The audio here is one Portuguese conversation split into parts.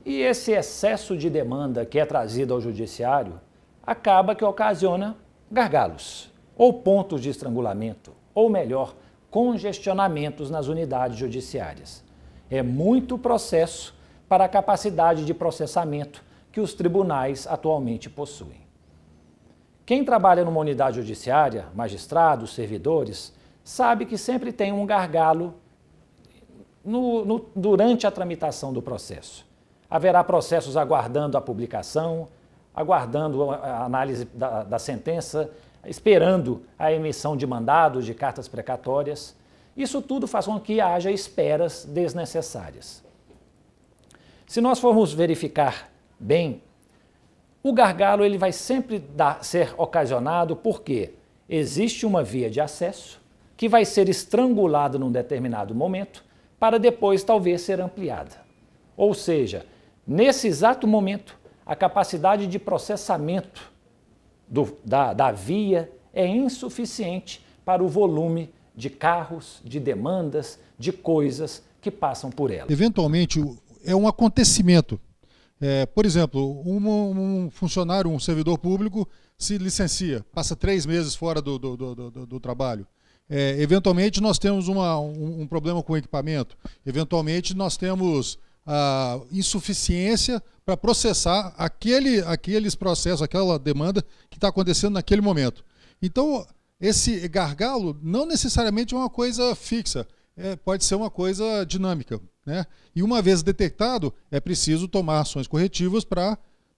E esse excesso de demanda que é trazido ao judiciário acaba que ocasiona gargalos, ou pontos de estrangulamento, ou melhor, congestionamentos nas unidades judiciárias. É muito processo para a capacidade de processamento que os tribunais atualmente possuem. Quem trabalha numa unidade judiciária, magistrados, servidores, sabe que sempre tem um gargalo durante a tramitação do processo. Haverá processos aguardando a publicação, aguardando a análise da sentença, esperando a emissão de mandados, de cartas precatórias. Isso tudo faz com que haja esperas desnecessárias. Se nós formos verificar bem, o gargalo ele vai sempre ser ocasionado porque existe uma via de acesso que vai ser estrangulada num determinado momento para depois talvez ser ampliada. Ou seja, nesse exato momento, a capacidade de processamento da via é insuficiente para o volume de carros, de demandas, de coisas que passam por ela. Eventualmente, é um acontecimento. Por exemplo, um funcionário, um servidor público se licencia, passa 3 meses fora do trabalho. Eventualmente, nós temos um problema com o equipamento. Eventualmente, nós temos a insuficiência para processar aqueles processos, aquela demanda que está acontecendo naquele momento. Então, esse gargalo não necessariamente é uma coisa fixa, pode ser uma coisa dinâmica, né? E uma vez detectado, é preciso tomar ações corretivas para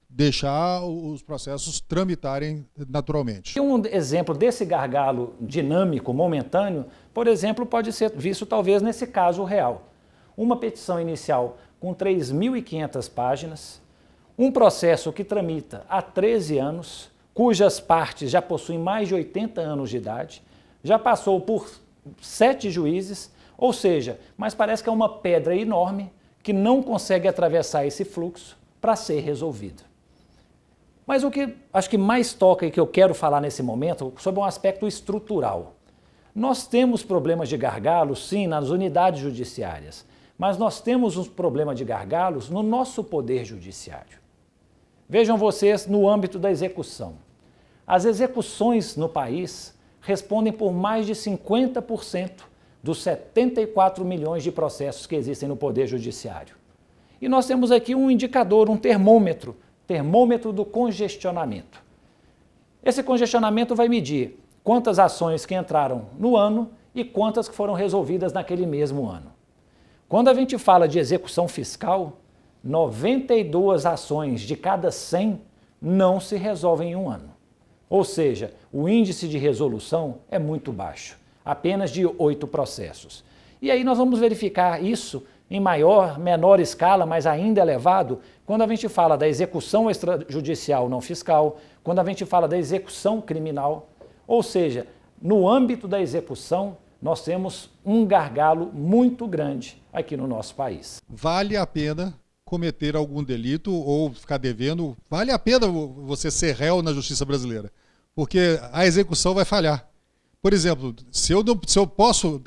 deixar os processos tramitarem naturalmente. Um exemplo desse gargalo dinâmico, momentâneo, por exemplo, pode ser visto talvez nesse caso real. Uma petição inicial com 3.500 páginas, um processo que tramita há 13 anos, cujas partes já possuem mais de 80 anos de idade, já passou por 7 juízes, ou seja, mas parece que é uma pedra enorme que não consegue atravessar esse fluxo para ser resolvido. Mas o que acho que mais toca e que eu quero falar nesse momento sobre um aspecto estrutural. Nós temos problemas de gargalos, sim, nas unidades judiciárias, mas nós temos um problema de gargalos no nosso poder judiciário. Vejam vocês no âmbito da execução. As execuções no país respondem por mais de 50% dos 74 milhões de processos que existem no Poder Judiciário. E nós temos aqui um indicador, um termômetro do congestionamento. Esse congestionamento vai medir quantas ações que entraram no ano e quantas que foram resolvidas naquele mesmo ano. Quando a gente fala de execução fiscal, 92 ações de cada 100 não se resolvem em um ano. Ou seja, o índice de resolução é muito baixo, apenas de 8 processos. E aí nós vamos verificar isso em menor escala, mas ainda elevado, quando a gente fala da execução extrajudicial não fiscal, quando a gente fala da execução criminal. Ou seja, no âmbito da execução, nós temos um gargalo muito grande aqui no nosso país. Vale a pena cometer algum delito ou ficar devendo, vale a pena você ser réu na justiça brasileira, porque a execução vai falhar. Por exemplo, se eu posso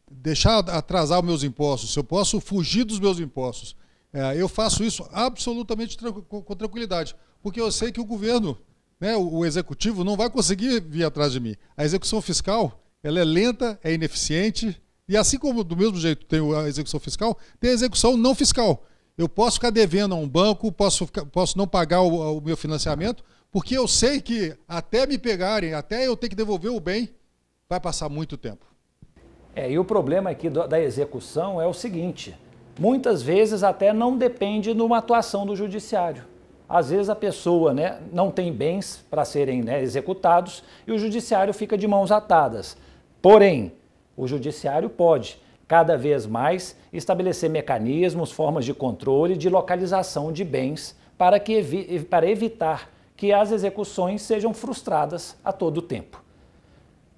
deixar atrasar os meus impostos, se eu posso fugir dos meus impostos, eu faço isso absolutamente com tranquilidade, porque eu sei que o governo, né, o executivo, não vai conseguir vir atrás de mim. A execução fiscal, ela é lenta, é ineficiente, e assim como do mesmo jeito tem a execução fiscal, tem a execução não fiscal. Eu posso ficar devendo a um banco, posso não pagar o meu financiamento, porque eu sei que até me pegarem, até eu ter que devolver o bem, vai passar muito tempo. E o problema aqui da execução é o seguinte, muitas vezes até não depende de uma atuação do judiciário. Às vezes a pessoa, né, não tem bens para serem, né, executados e o judiciário fica de mãos atadas. Porém, o judiciário pode, cada vez mais, estabelecer mecanismos, formas de controle, de localização de bens para evitar que as execuções sejam frustradas a todo tempo.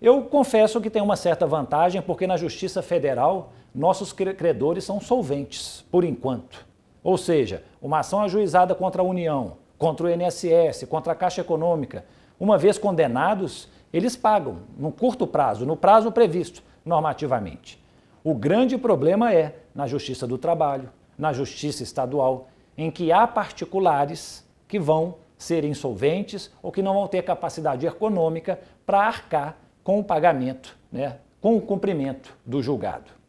Eu confesso que tem uma certa vantagem porque na Justiça Federal nossos credores são solventes, por enquanto. Ou seja, uma ação ajuizada contra a União, contra o INSS, contra a Caixa Econômica, uma vez condenados, eles pagam no curto prazo, no prazo previsto normativamente. O grande problema é na Justiça do Trabalho, na Justiça Estadual, em que há particulares que vão ser insolventes ou que não vão ter capacidade econômica para arcar com o pagamento, né, com o cumprimento do julgado.